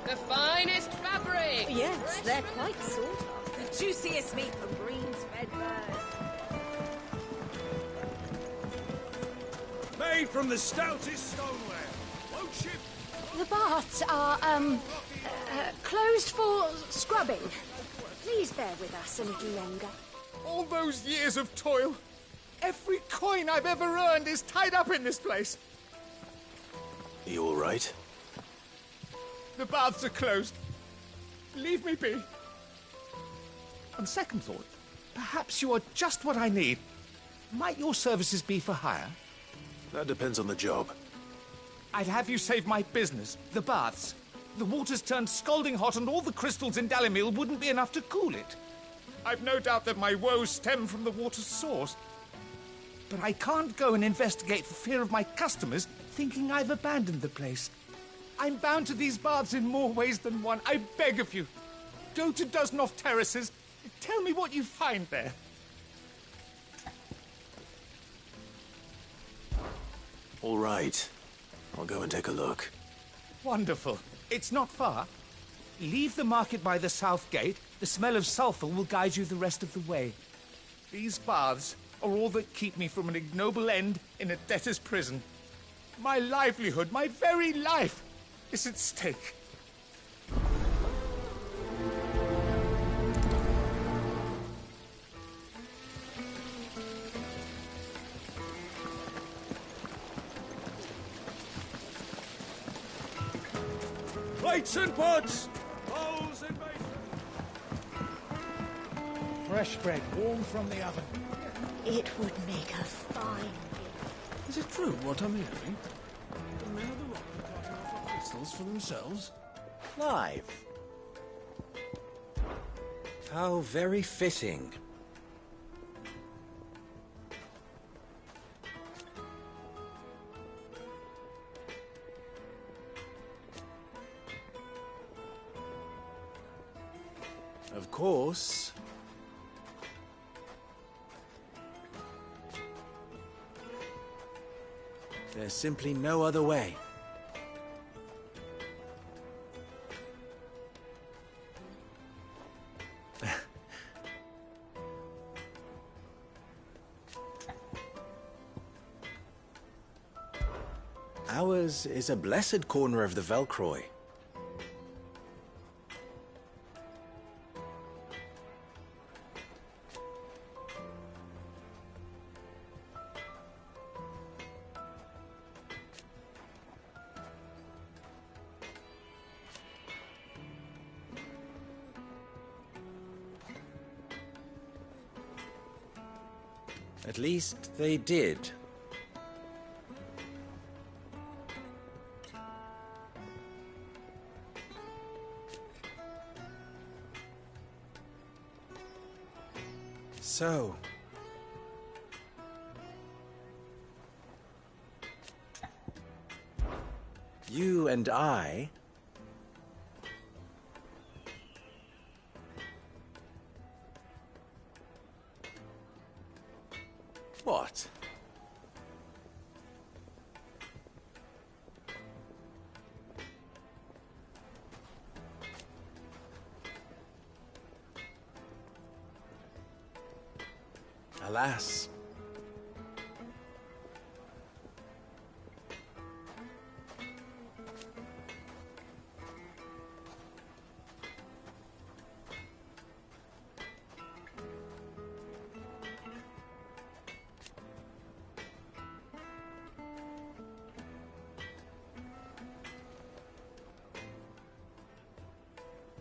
The finest fabric! Yes, they're quite sought after. The juiciest meat from greens-fed birds. Made from the stoutest stoneware. Won't ship. The baths are, closed for scrubbing. Please bear with us a little longer. All those years of toil. Every coin I've ever earned is tied up in this place. Are you all right? The baths are closed. Leave me be. On second thought, perhaps you are just what I need. Might your services be for hire? That depends on the job. I'd have you save my business, the baths. The water's turned scalding hot and all the crystals in Dalimil wouldn't be enough to cool it. I've no doubt that my woes stem from the water's source. But I can't go and investigate for fear of my customers thinking I've abandoned the place. I'm bound to these baths in more ways than one. I beg of you. Go to Dusnoff Terraces. Tell me what you find there. All right. I'll go and take a look. Wonderful. It's not far. Leave the market by the south gate. The smell of sulphur will guide you the rest of the way. These baths are all that keep me from an ignoble end in a debtor's prison. My livelihood, my very life, is at stake. Plates and pots! Bowls and basins! Fresh bread, warm from the oven. It would make a fine meal. Is it true what I'm hearing? The men of the rock are cutting off our crystals for themselves? Live. How very fitting. Of course. There's simply no other way. Ours is a blessed corner of the Velcroy. At least they did. So, you and I what? Alas.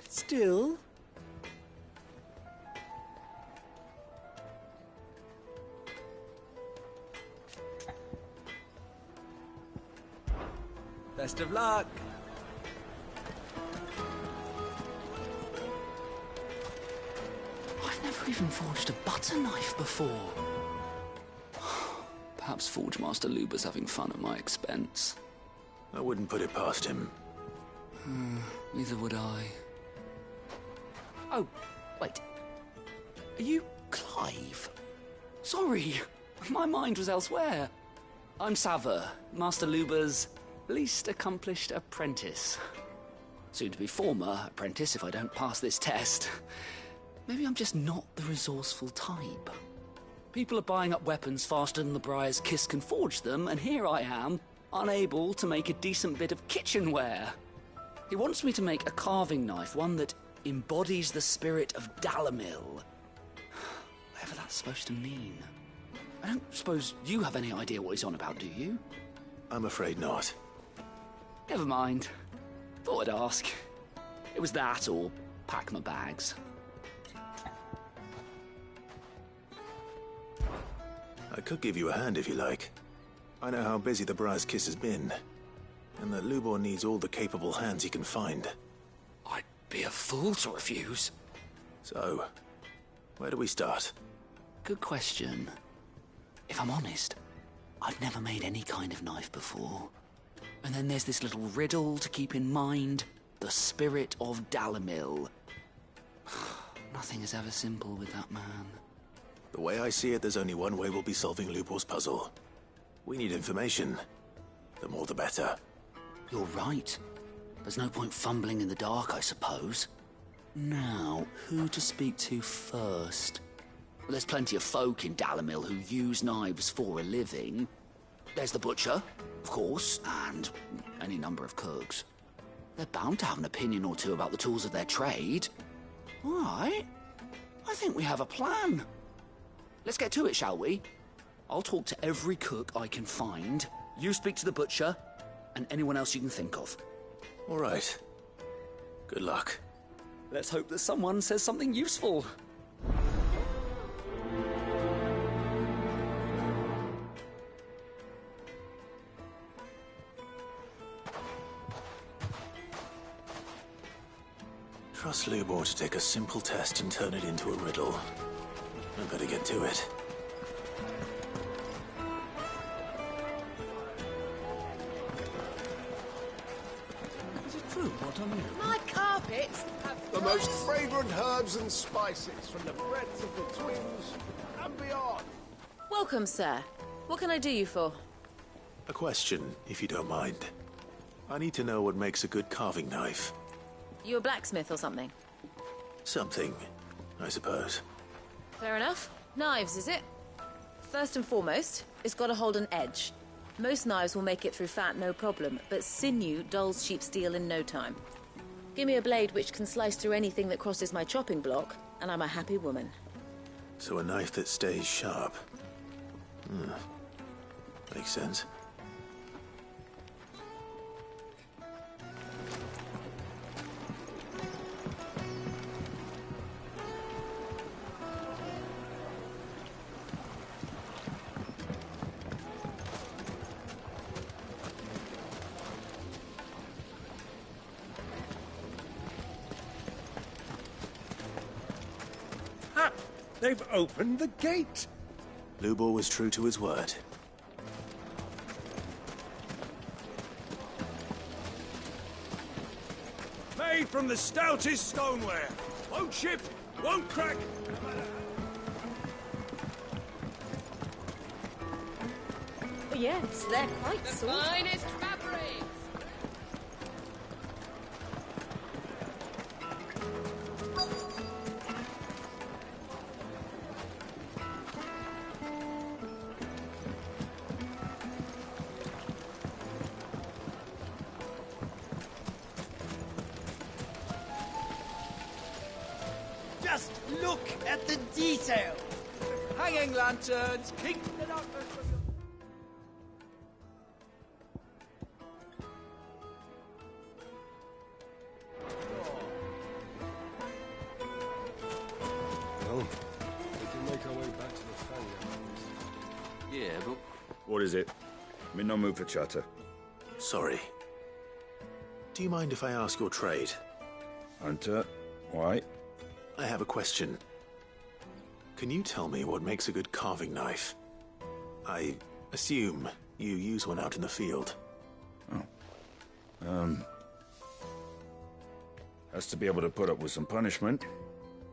Still. Best of luck. I've never even forged a butter knife before. Perhaps Forge Master Luber's having fun at my expense. I wouldn't put it past him. Neither would I. Oh, wait. Are you Clive? Sorry, my mind was elsewhere. I'm Sava, Master Luber's least accomplished apprentice. Soon to be former apprentice if I don't pass this test. Maybe I'm just not the resourceful type. People are buying up weapons faster than the Briar's Kiss can forge them, and here I am, unable to make a decent bit of kitchenware. He wants me to make a carving knife, one that embodies the spirit of Dalamil. Whatever that's supposed to mean. I don't suppose you have any idea what he's on about, do you? I'm afraid not. Never mind. Thought I'd ask. It was that or pack my bags. I could give you a hand if you like. I know how busy the Briar's Kiss has been, and that Lubor needs all the capable hands he can find. I'd be a fool to refuse. So, where do we start? Good question. If I'm honest, I've never made any kind of knife before. And then there's this little riddle to keep in mind. The spirit of Dalamil. Nothing is ever simple with that man. The way I see it, there's only one way we'll be solving Lubor's puzzle. We need information. The more the better. You're right. There's no point fumbling in the dark, I suppose. Now, who to speak to first? Well, there's plenty of folk in Dalamil who use knives for a living. There's the butcher, of course, and any number of cooks. They're bound to have an opinion or two about the tools of their trade. All right. I think we have a plan. Let's get to it, shall we? I'll talk to every cook I can find. You speak to the butcher, and anyone else you can think of. All right. Good luck. Let's hope that someone says something useful. Trust Lubor to take a simple test and turn it into a riddle. I better get to it. Is it true what I'm hearing? My carpets have The most fragrant herbs and spices from the breadth of the twins and beyond. Welcome, sir. What can I do you for? A question, if you don't mind. I need to know what makes a good carving knife. You a blacksmith or something? Something, I suppose. Fair enough. Knives, is it? First and foremost, it's got to hold an edge. Most knives will make it through fat, no problem, but sinew dulls cheap steel in no time. Give me a blade which can slice through anything that crosses my chopping block, and I'm a happy woman. So a knife that stays sharp. Makes sense. Ha! They've opened the gate! Lubor was true to his word. Made from the stoutest stoneware. Won't chip, won't crack. Yes, they're quite soft. Finest fabrics! Just look at the detail. Hanging lanterns, keep it up. Well, we can make our way back to the Fang. Yeah, but What is it? I'm in no mood for chatter. Sorry. Do you mind if I ask your trade? Hunter, why? I have a question. Can you tell me what makes a good carving knife? I assume you use one out in the field. Has to be able to put up with some punishment.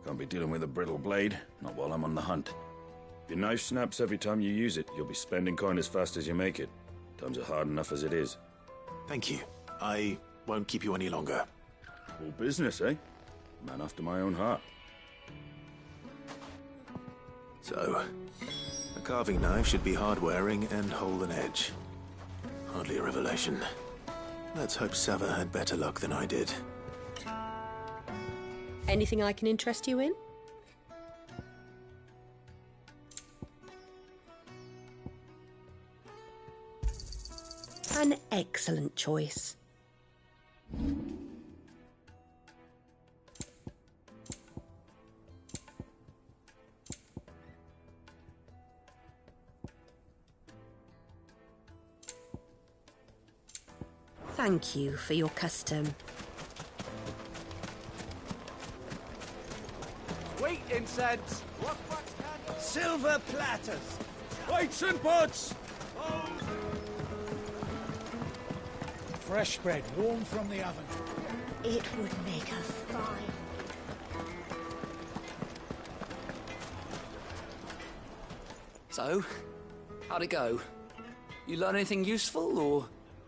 Can't be dealing with a brittle blade, not while I'm on the hunt. If your knife snaps every time you use it, you'll be spending coin as fast as you make it. Times are hard enough as it is. Thank you. I won't keep you any longer. All business, eh? Man after my own heart. So, a carving knife should be hard-wearing and hold an edge. Hardly a revelation. Let's hope Sava had better luck than I did. Anything I can interest you in? An excellent choice. Thank you for your custom. Wheat incense. Silver platters. Weights and pots! Fresh bread, warm from the oven. It would make a fine. So, how'd it go? You learn anything useful, or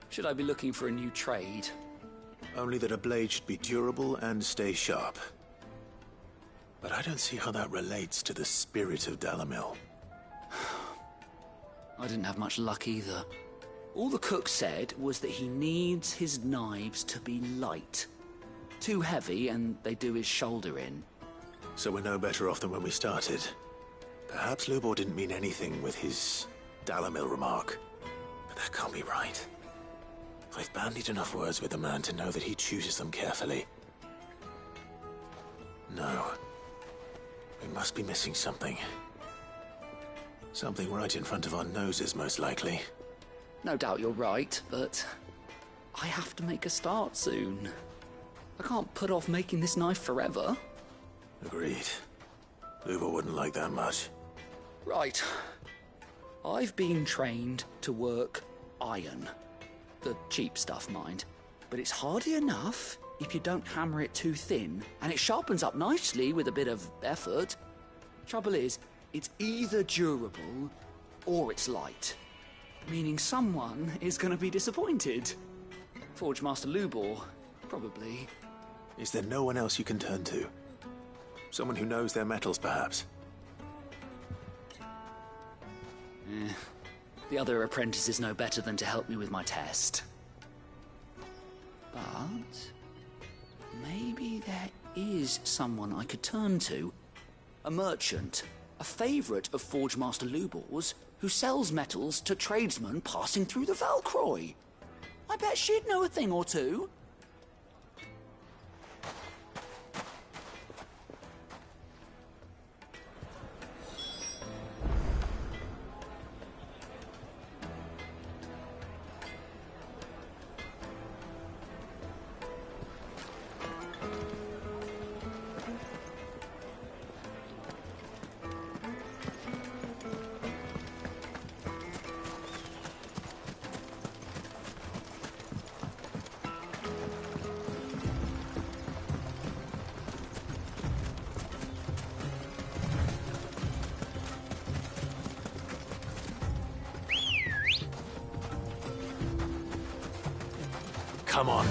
should I be looking for a new trade? Only that a blade should be durable and stay sharp. But I don't see how that relates to the spirit of Dalamil. I didn't have much luck either. All the cook said was that he needs his knives to be light. Too heavy and they do his shoulder in. So we're no better off than when we started. Perhaps Lubor didn't mean anything with his Dalamil remark. But that can't be right. I've bandied enough words with the man to know that he chooses them carefully. No. We must be missing something. Something right in front of our noses, most likely. No doubt you're right, but I have to make a start soon. I can't put off making this knife forever. Agreed. Lubor wouldn't like that much. Right. I've been trained to work iron. The cheap stuff, mind. But it's hardy enough if you don't hammer it too thin, and it sharpens up nicely with a bit of effort. Trouble is, it's either durable or it's light. Meaning someone is going to be disappointed. Forge Master Lubor, probably. Is there no one else you can turn to? Someone who knows their metals, perhaps? The other apprentices know better than to help me with my test. But maybe there is someone I could turn to. A merchant, a favourite of Forge Master Lubor's, who sells metals to tradesmen passing through the Valcroy. I bet she'd know a thing or two. Come on.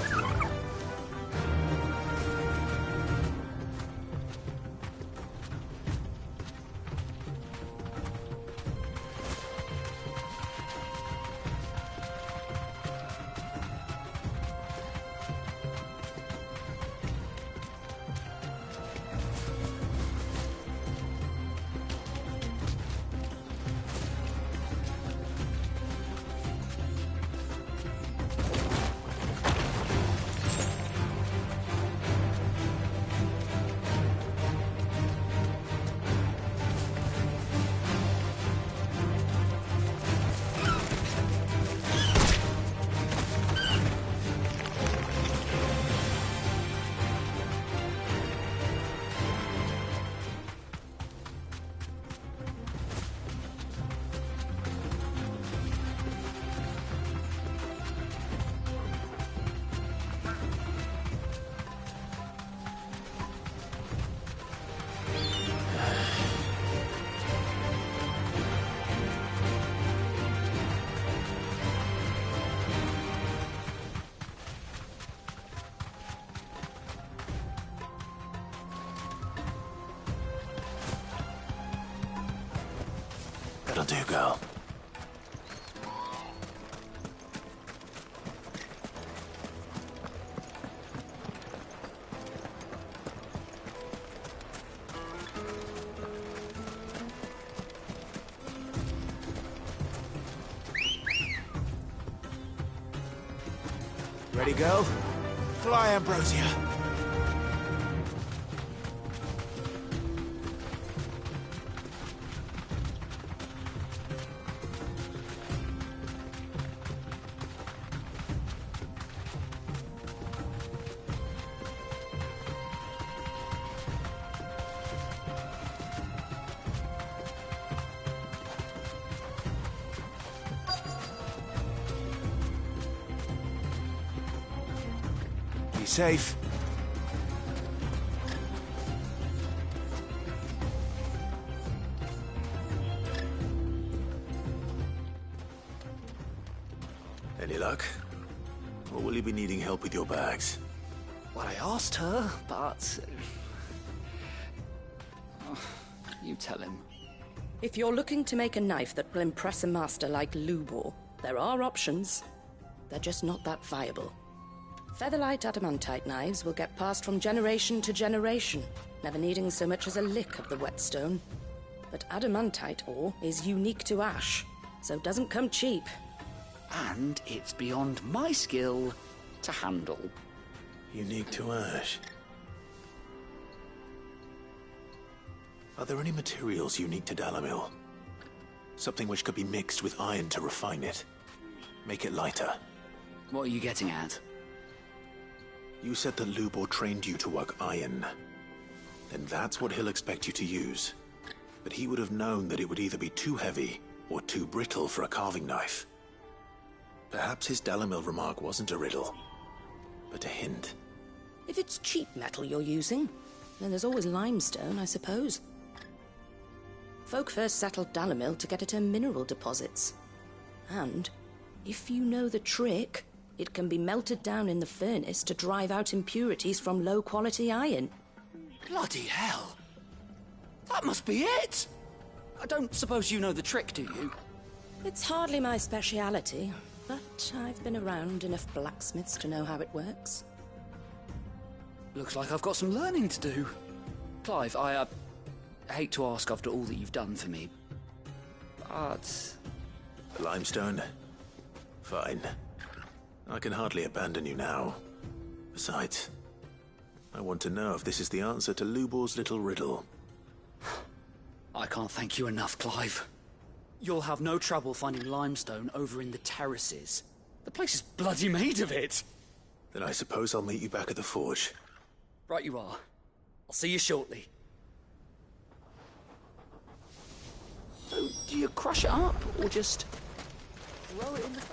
That'll do, girl. Ready, girl? Fly, Ambrosia. Be safe. Any luck? Or will you be needing help with your bags? Well, I asked her, but... you tell him. If you're looking to make a knife that will impress a master like Lubor, there are options. They're just not that viable. Featherlight adamantite knives will get passed from generation to generation, never needing so much as a lick of the whetstone. But adamantite ore is unique to ash, so it doesn't come cheap. And it's beyond my skill to handle. Unique to ash. Are there any materials unique to Dalamil? Something which could be mixed with iron to refine it. Make it lighter. What are you getting at? You said that Lubor trained you to work iron. Then that's what he'll expect you to use. But he would have known that it would either be too heavy or too brittle for a carving knife. Perhaps his Dalamil remark wasn't a riddle, but a hint. If it's cheap metal you're using, then there's always limestone, I suppose. Folk first settled Dalamil to get at her mineral deposits. And, if you know the trick, it can be melted down in the furnace to drive out impurities from low-quality iron. Bloody hell! That must be it! I don't suppose you know the trick, do you? It's hardly my speciality, but I've been around enough blacksmiths to know how it works. Looks like I've got some learning to do. Clive, I hate to ask after all that you've done for me, but... Limestone? Fine. I can hardly abandon you now. Besides, I want to know if this is the answer to Lubor's little riddle. I can't thank you enough, Clive. You'll have no trouble finding limestone over in the terraces. The place is bloody made of it. Then I suppose I'll meet you back at the forge. Right you are. I'll see you shortly. So, do you crush it up, or just throw it in the fire?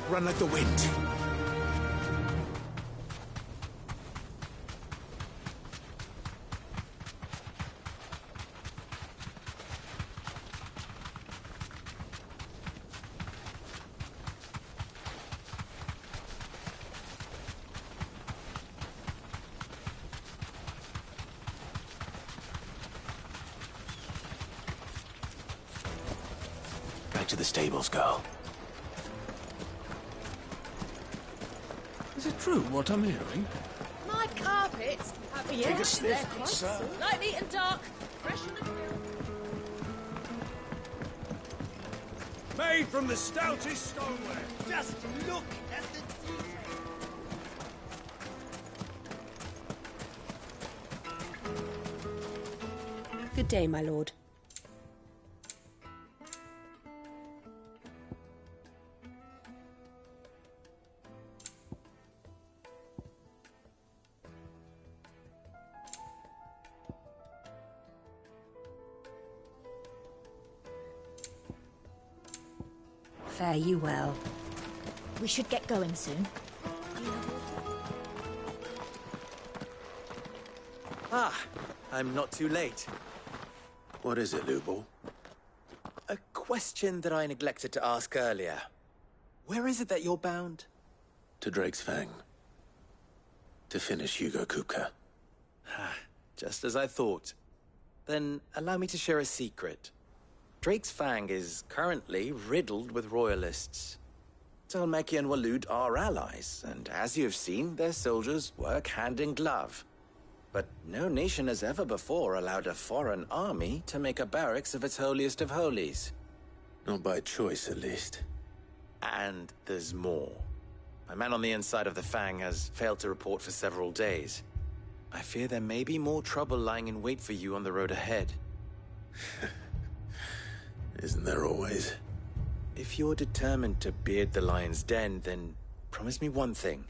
Run like the wind. Back to the stables, girl. Is it true what I'm hearing? My carpets have been Take a sniff, sir. light, neat and dark, fresh and Made from the stoutest stoneware. Just look at the detail. Good day, my lord. Fare you well. We should get going soon. Ah, I'm not too late. What is it, Lubor? A question that I neglected to ask earlier. Where is it that you're bound? To Drake's Fang. To finish Hugo Kupka. Just as I thought. Then allow me to share a secret. Drake's Fang is currently riddled with royalists. Tolmeki and Walud are allies, and as you have seen, their soldiers work hand in glove. But no nation has ever before allowed a foreign army to make a barracks of its holiest of holies. Not by choice, at least. And there's more. My man on the inside of the Fang has failed to report for several days. I fear there may be more trouble lying in wait for you on the road ahead. Isn't there always? If you're determined to beard the lion's den, then promise me one thing.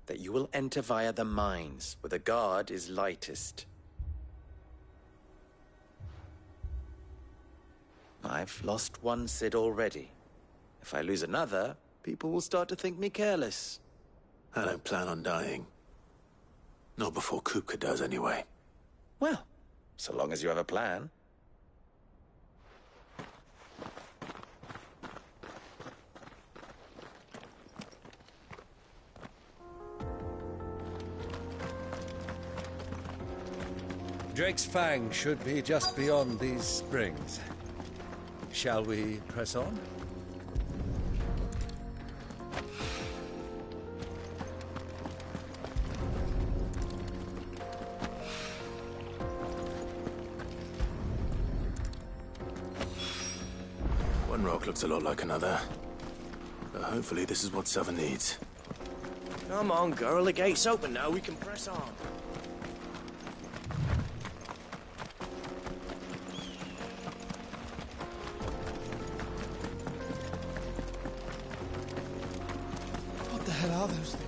That you will enter via the mines, where the guard is lightest. I've lost one Cid already. If I lose another, people will start to think me careless. I don't plan on dying. Not before Kupka does, anyway. Well, so long as you have a plan. Drake's Fang should be just beyond these springs. Shall we press on? One rock looks a lot like another. But hopefully this is what Southern needs. Come on, girl. The gate's open now. We can press on. What the hell are those things?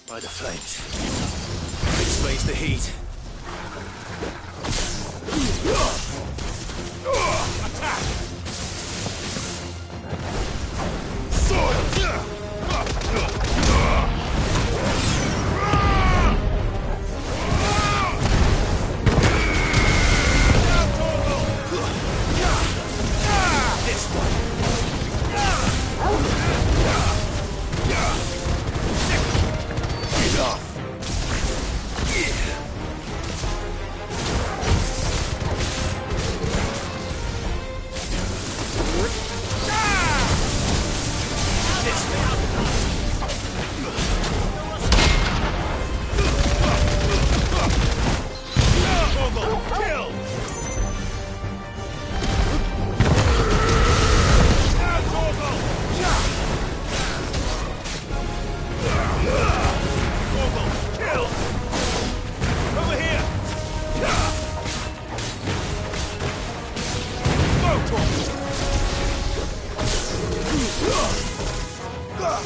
By the flames. Explains the heat. Attack! Sword! This one! Enough!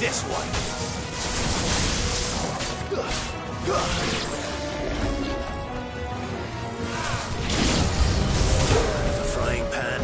This one. The frying pan.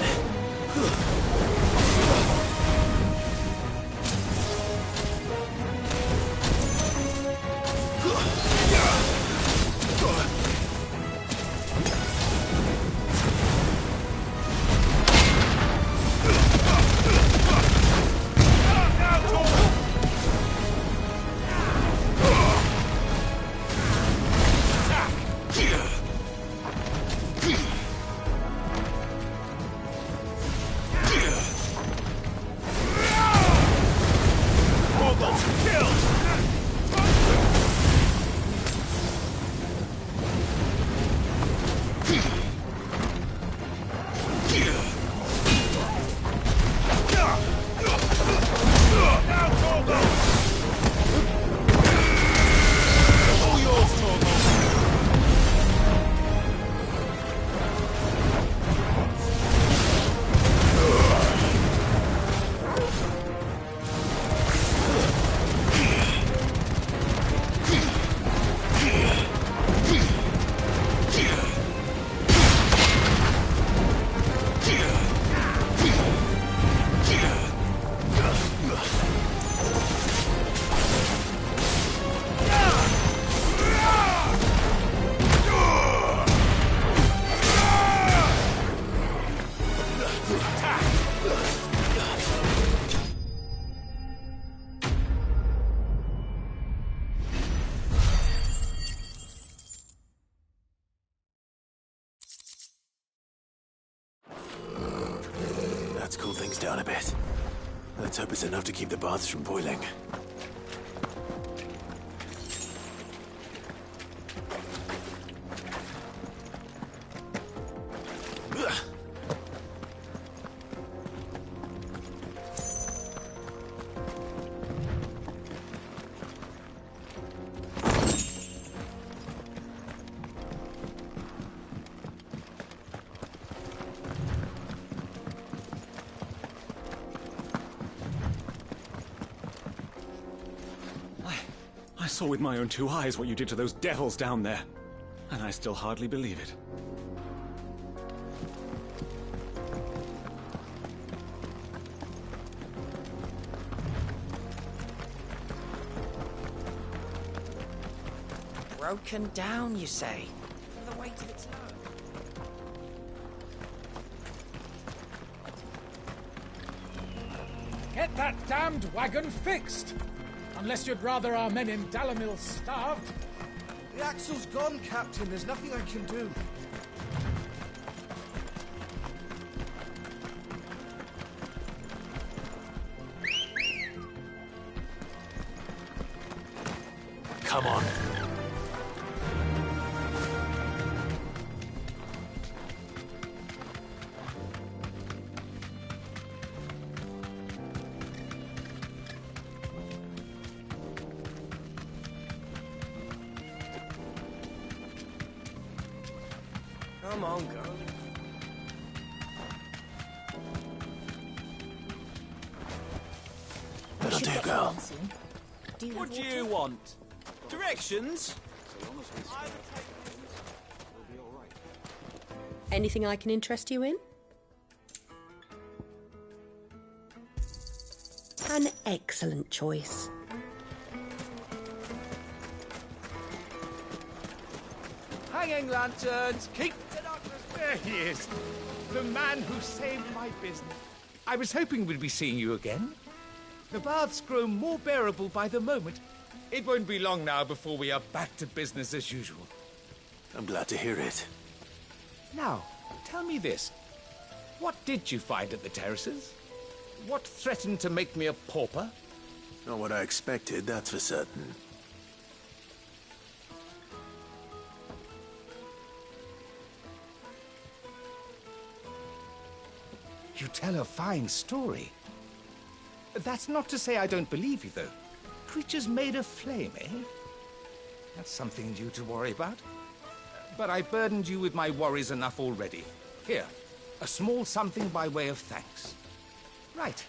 down a bit. Let's hope it's enough to keep the baths from boiling. I saw with my own 2 eyes what you did to those devils down there, and I still hardly believe it. Broken down, you say? From the weight of its load. Get that damned wagon fixed! Unless you'd rather our men in Dalamil starved. The axle's gone, Captain. There's nothing I can do. Come on. Come on, girl. That'll do, girl. What do you want? Directions? Anything I can interest you in? An excellent choice. Hanging lanterns, keep the darkness. There he is, the man who saved my business. I was hoping we'd be seeing you again. The baths grow more bearable by the moment. It won't be long now before we are back to business as usual. I'm glad to hear it. Now, tell me this. What did you find at the terraces? What threatened to make me a pauper? Not what I expected, that's for certain. You tell a fine story. That's not to say I don't believe you, though. Creatures made of flame, eh? That's something new to worry about. But I burdened you with my worries enough already. Here, a small something by way of thanks. Right.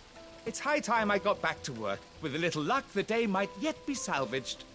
It's high time I got back to work. With a little luck, the day might yet be salvaged.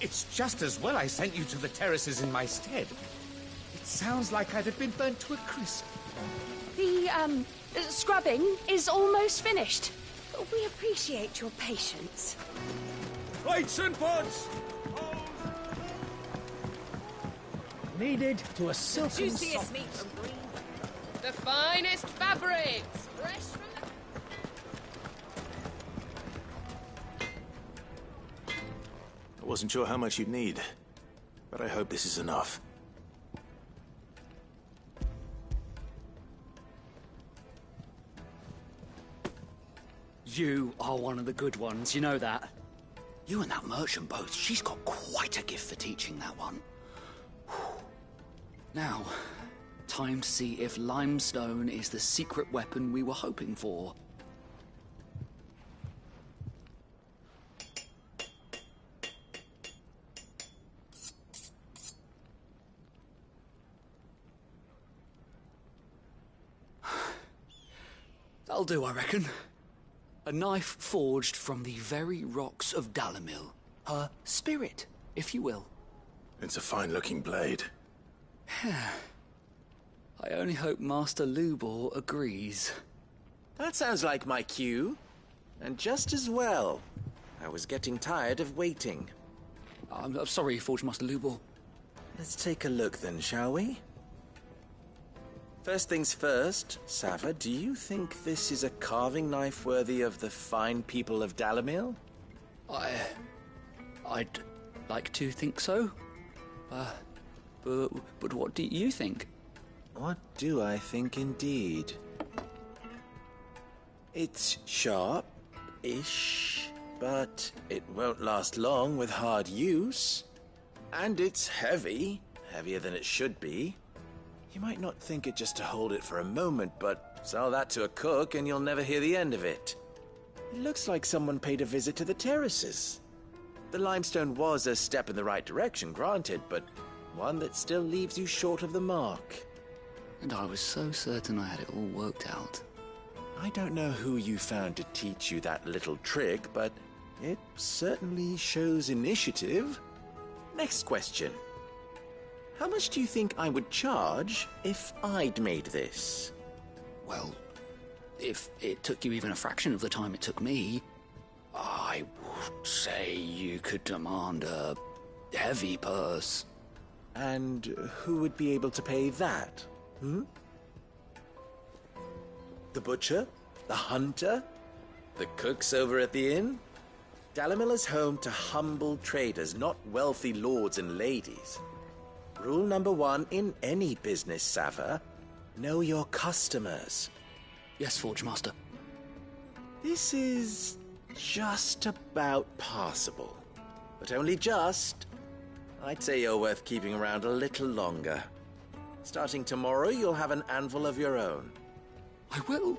It's just as well I sent you to the terraces in my stead. It sounds like I'd have been burnt to a crisp. The, scrubbing is almost finished. We appreciate your patience. Lights and pods! Needed to a silken Juiciest soft. meat. The finest fabrics. Fresh from I wasn't sure how much you'd need, but I hope this is enough. You are one of the good ones, you know that? You and that merchant both, she's got quite a gift for teaching that one. Now, time to see if limestone is the secret weapon we were hoping for. That'll do, I reckon. A knife forged from the very rocks of Dalamil. Her spirit, if you will. It's a fine-looking blade. I only hope Master Lubor agrees. That sounds like my cue. And just as well. I was getting tired of waiting. I'm sorry, Forge Master Lubor. Let's take a look then, shall we? First things first, Sava, do you think this is a carving knife worthy of the fine people of Dalamil? I'd like to think so. But what do you think? What do I think indeed? It's sharp-ish, but it won't last long with hard use. And it's heavy, heavier than it should be. You might not think it just to hold it for a moment, but sell that to a cook and you'll never hear the end of it. It looks like someone paid a visit to the terraces. The limestone was a step in the right direction, granted, but one that still leaves you short of the mark. And I was so certain I had it all worked out. I don't know who you found to teach you that little trick, but it certainly shows initiative. Next question. How much do you think I would charge if I'd made this? Well, if it took you even a fraction of the time it took me, I would say you could demand a heavy purse. And who would be able to pay that? The butcher? The hunter? The cooks over at the inn? Dalamil is home to humble traders, not wealthy lords and ladies. Rule number 1 in any business, Sava: know your customers. Yes, Forge Master. This is just about passable. But only just. I'd say you're worth keeping around a little longer. Starting tomorrow, you'll have an anvil of your own. I will.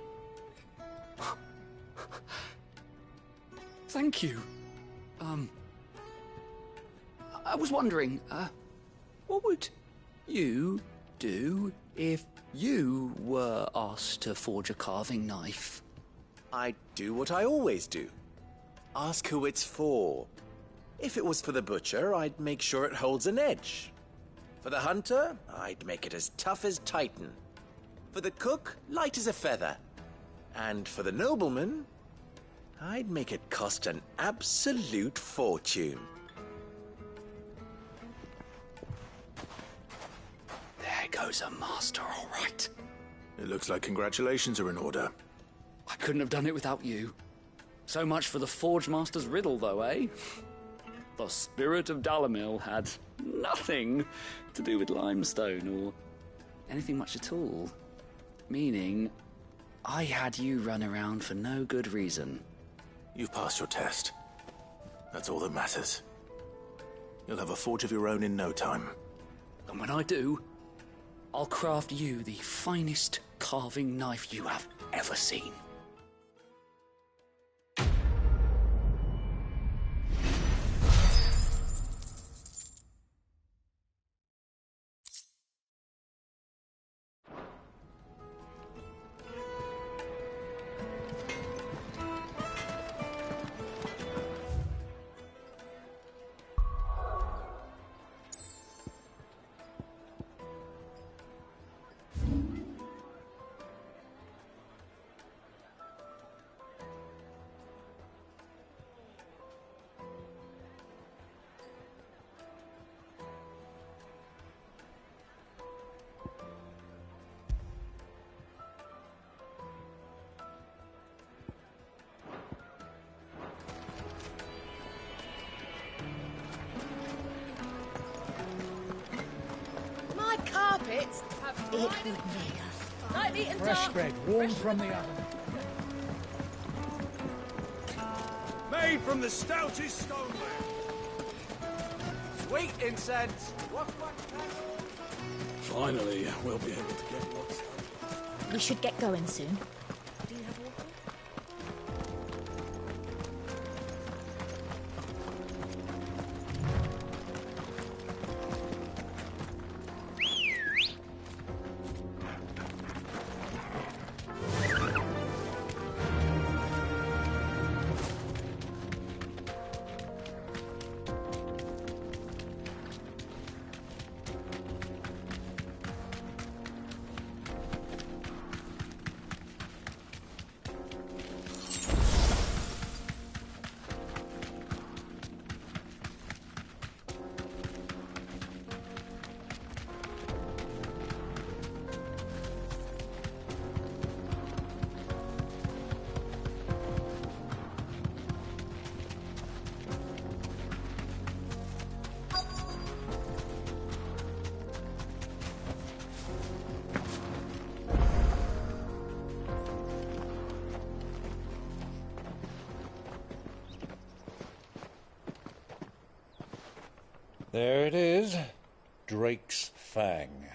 Thank you. I was wondering, what would you do if you were asked to forge a carving knife? I'd do what I always do. Ask who it's for. If it was for the butcher, I'd make sure it holds an edge. For the hunter, I'd make it as tough as Titan. For the cook, light as a feather. And for the nobleman, I'd make it cost an absolute fortune. There goes a master, all right. It looks like congratulations are in order. I couldn't have done it without you. So much for the Forge Master's riddle, though, eh? The spirit of Dalamil had nothing to do with limestone or anything much at all. Meaning, I had you run around for no good reason. You've passed your test. That's all that matters. You'll have a forge of your own in no time. And when I do, I'll craft you the finest carving knife you have ever seen. My carpets have lightly and Fresh dark. bread, warm from the oven. Made from the stoutest stoneware. Sweet incense. Finally, we'll be able to get lots done. We should get going soon. There it is. Drake's Fang.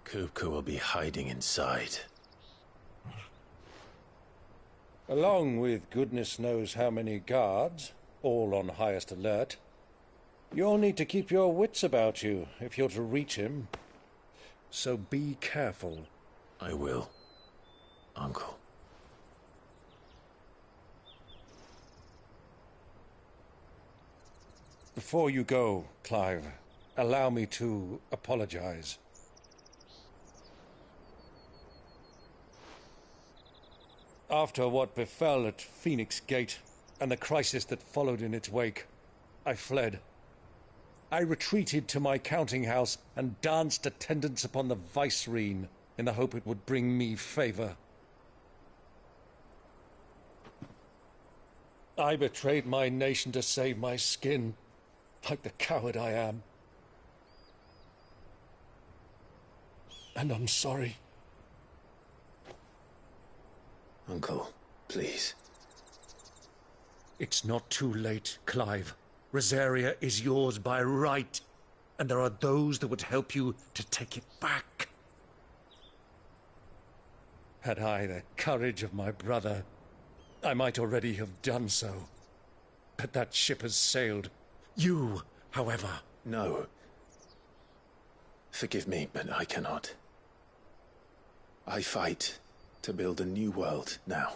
Kupka will be hiding inside. Along with goodness knows how many guards, all on highest alert. You'll need to keep your wits about you if you're to reach him. So be careful. I will, Uncle. Before you go, Clive, allow me to apologize. After what befell at Phoenix Gate and the crisis that followed in its wake, I fled. I retreated to my counting house and danced attendance upon the vicereine in the hope it would bring me favor. I betrayed my nation to save my skin, like the coward I am. And I'm sorry. Uncle, please. It's not too late, Clive. Rosaria is yours by right, and there are those that would help you to take it back. Had I the courage of my brother, I might already have done so. But that ship has sailed. You, however... No. Forgive me, but I cannot. I fight to build a new world now.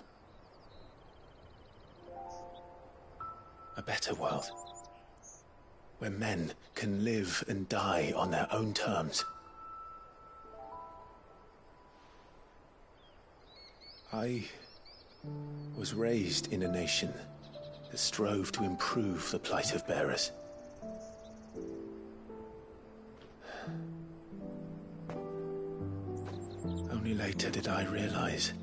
A better world. Where men can live and die on their own terms. I was raised in a nation that strove to improve the plight of bearers. Only later did I realize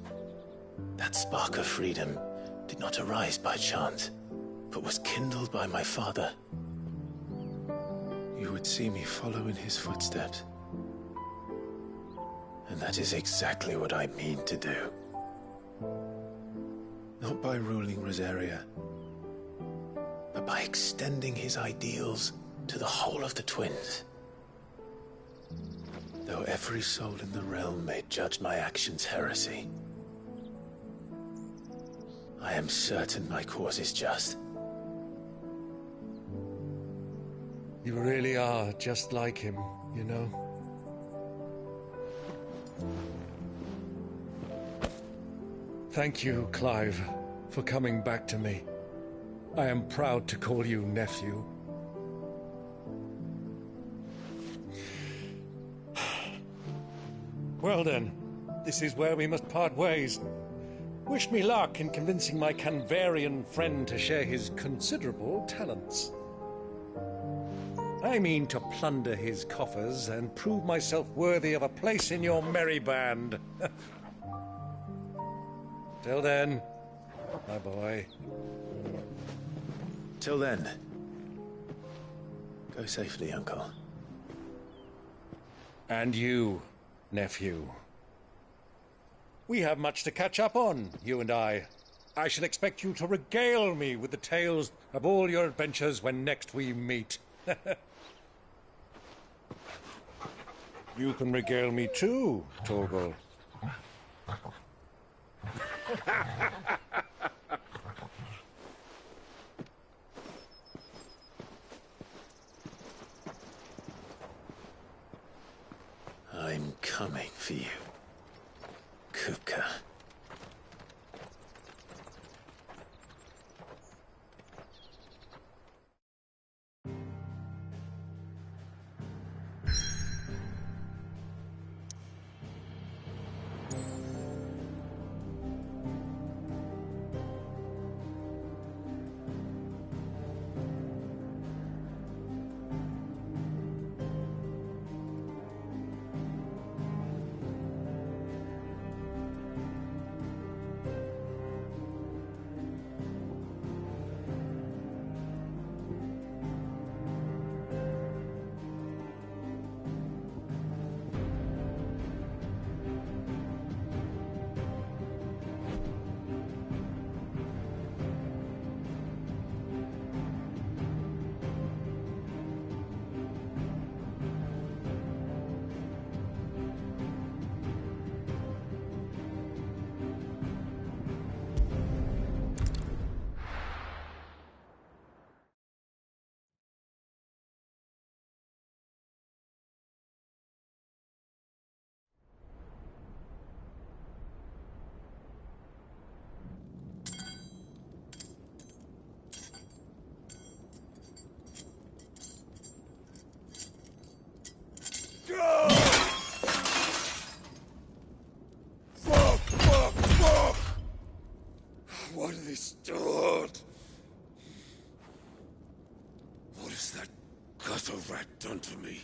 that spark of freedom did not arise by chance, but was kindled by my father. You would see me follow in his footsteps. And that is exactly what I mean to do. Not by ruling Rosaria, but by extending his ideals to the whole of the twins. Though every soul in the realm may judge my actions heresy, I am certain my cause is just. You really are just like him, you know? Thank you, Clive, for coming back to me. I am proud to call you nephew. Well then, this is where we must part ways. Wish me luck in convincing my Canvarian friend to share his considerable talents. I mean to plunder his coffers and prove myself worthy of a place in your merry band. Till then, my boy. Till then, go safely, Uncle. And you, nephew. We have much to catch up on, you and I. I shall expect you to regale me with the tales of all your adventures when next we meet. You can regale me too, Torgal. I'm coming for you, Kupka. restored. What has that gutter rat done to me?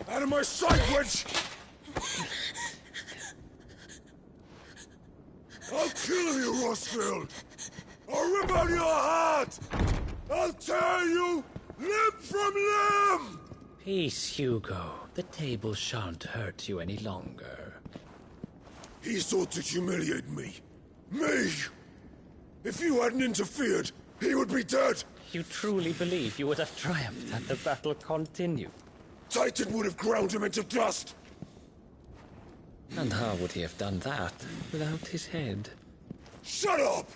Out of my sight, witch! I'll kill you, Rosfield! I'll rip out your heart! I'll tear you limb from limb! Peace, Hugo. The table shan't hurt you any longer. He sought to humiliate me. Me! If you hadn't interfered, he would be dead! You truly believe you would have triumphed had the battle continued? Titan would have ground him into dust! And how would he have done that without his head? Shut up!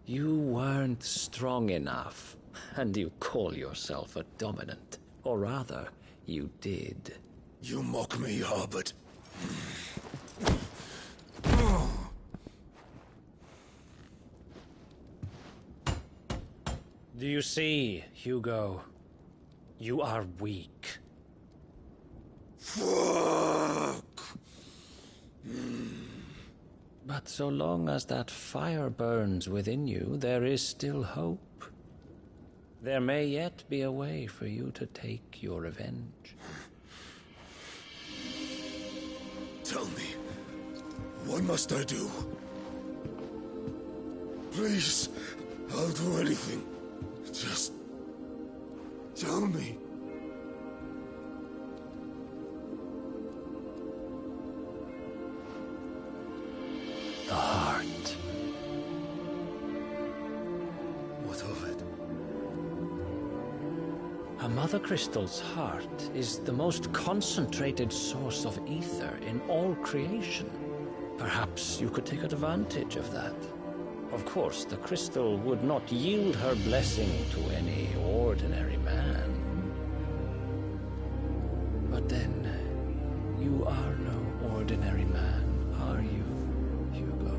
You weren't strong enough, and you call yourself a dominant. Or rather, you did. You mock me, Harbert. Do you see, Hugo? You are weak. Fuck! But so long as that fire burns within you, there is still hope. There may yet be a way for you to take your revenge. Tell me, what must I do? Please, I'll do anything. Just tell me. The heart. What of it? A mother crystal's heart is the most concentrated source of ether in all creation. Perhaps you could take advantage of that. Of course, the crystal would not yield her blessing to any ordinary man. But then, you are no ordinary man, are you, Hugo?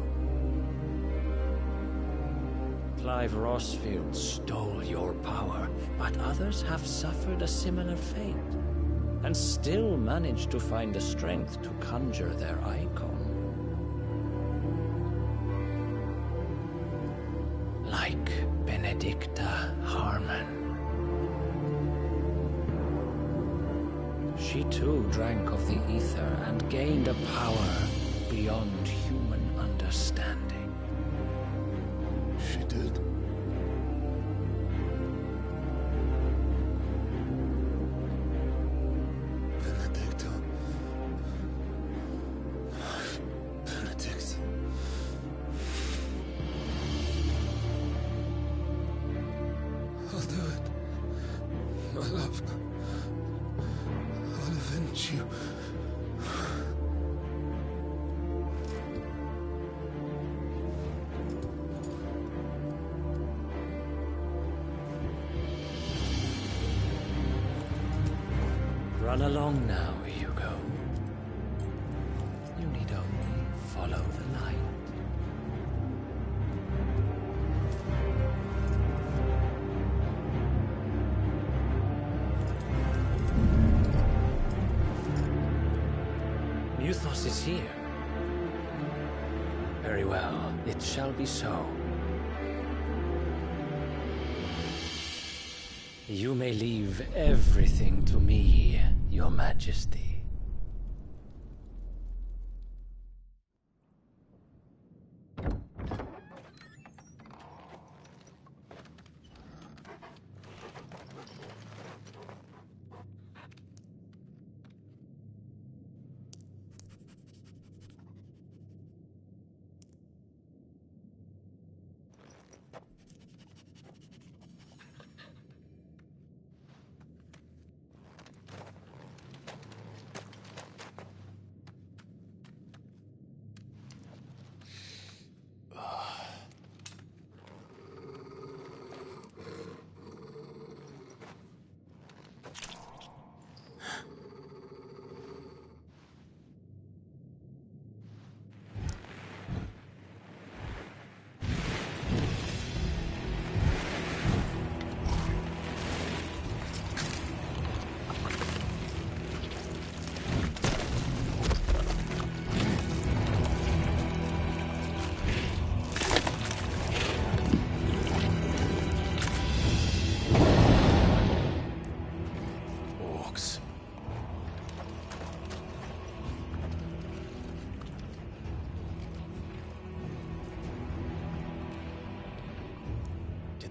Clive Rosfield stole your power, but others have suffered a similar fate, and still managed to find the strength to conjure their icon. Like Benedicta Harmon. She too drank of the ether and gained a power beyond human understanding. She did. Benedicta. Benedict. I'll do it. My love. I'll avenge you. Run along now, Hugo. You need only follow the light. Muthos is here. Very well, it shall be so. You may leave everything to me, Your Majesty.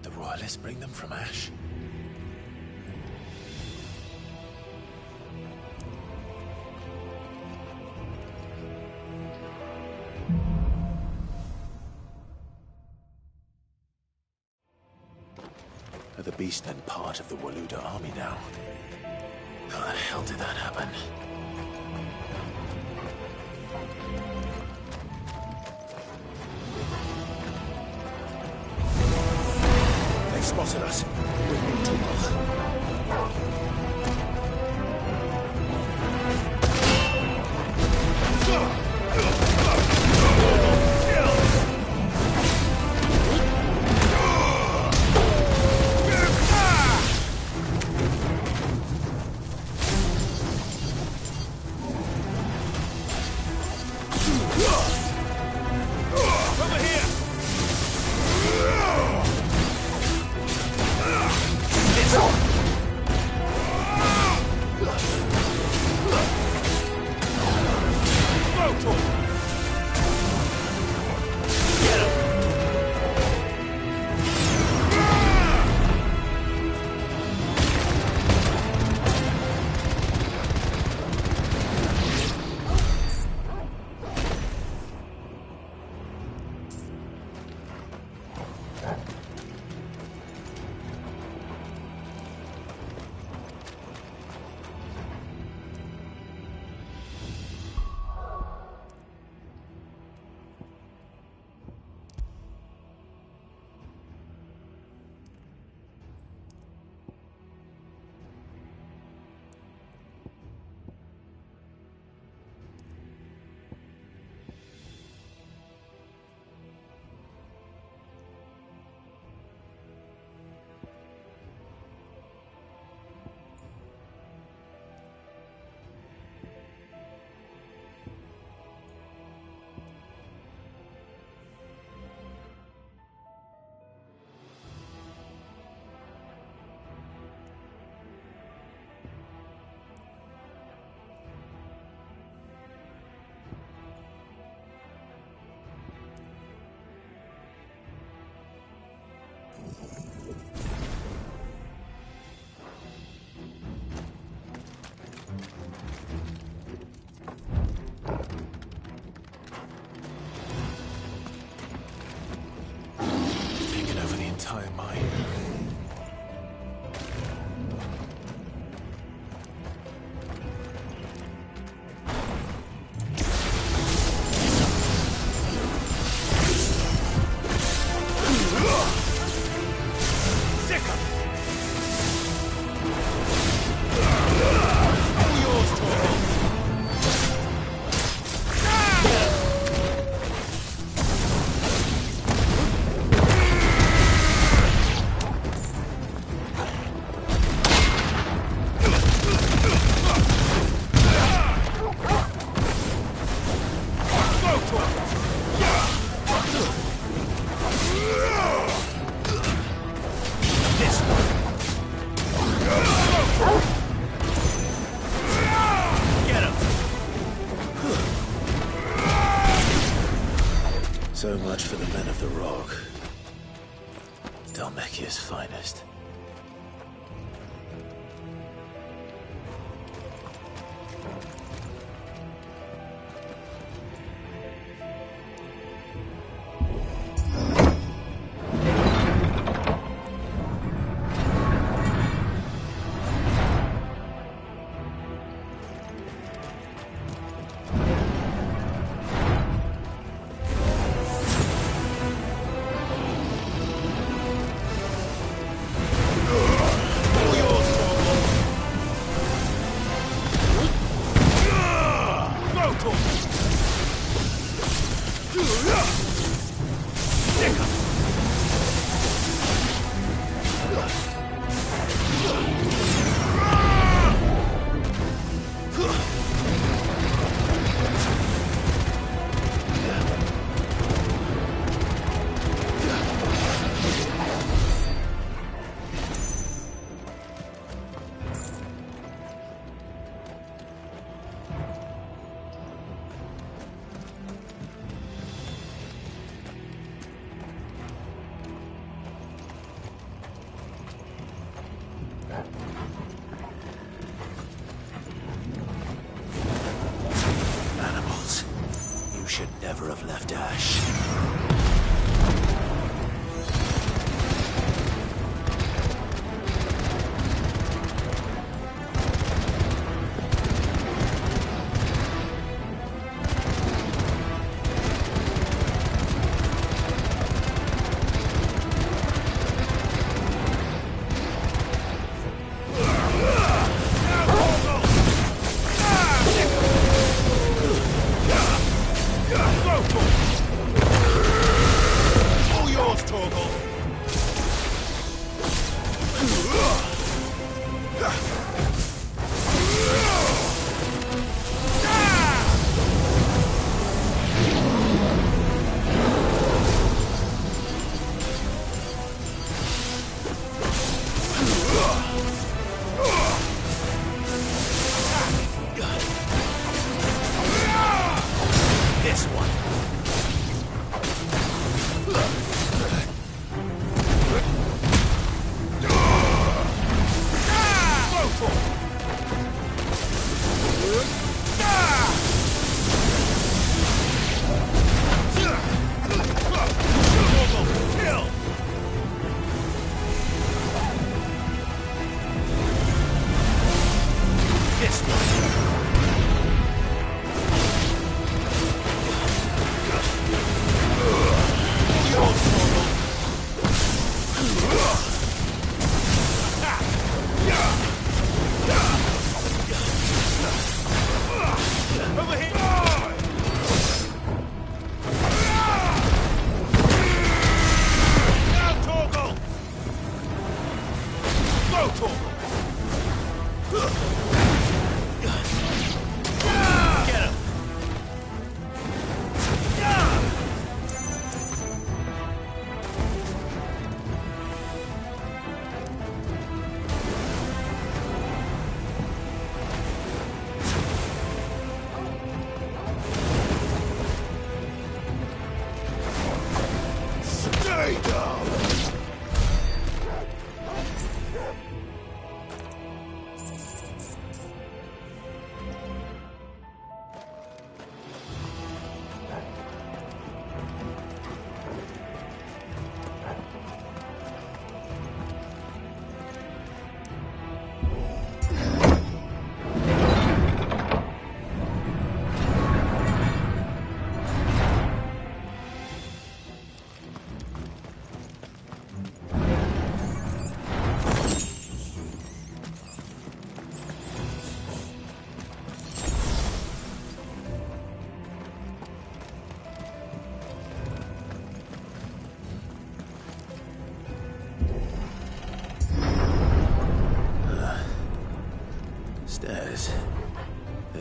Did the Royalists bring them from Ash? Are the Beast then part of the Waluda army now? How the hell did that happen? They've spotted us. We've been too entire mine. So much for the men of the Rock. Dhalmekia's finest.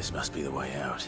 This must be the way out.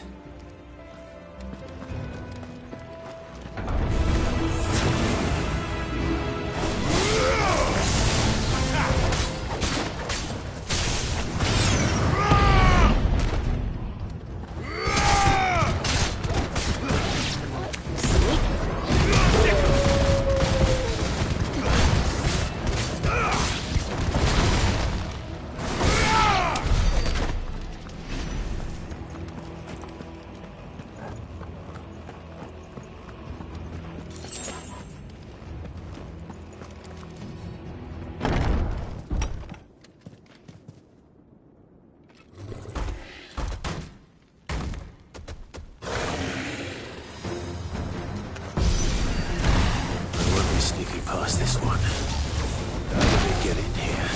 Sneaking past this one. How did they get in here?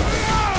Oh!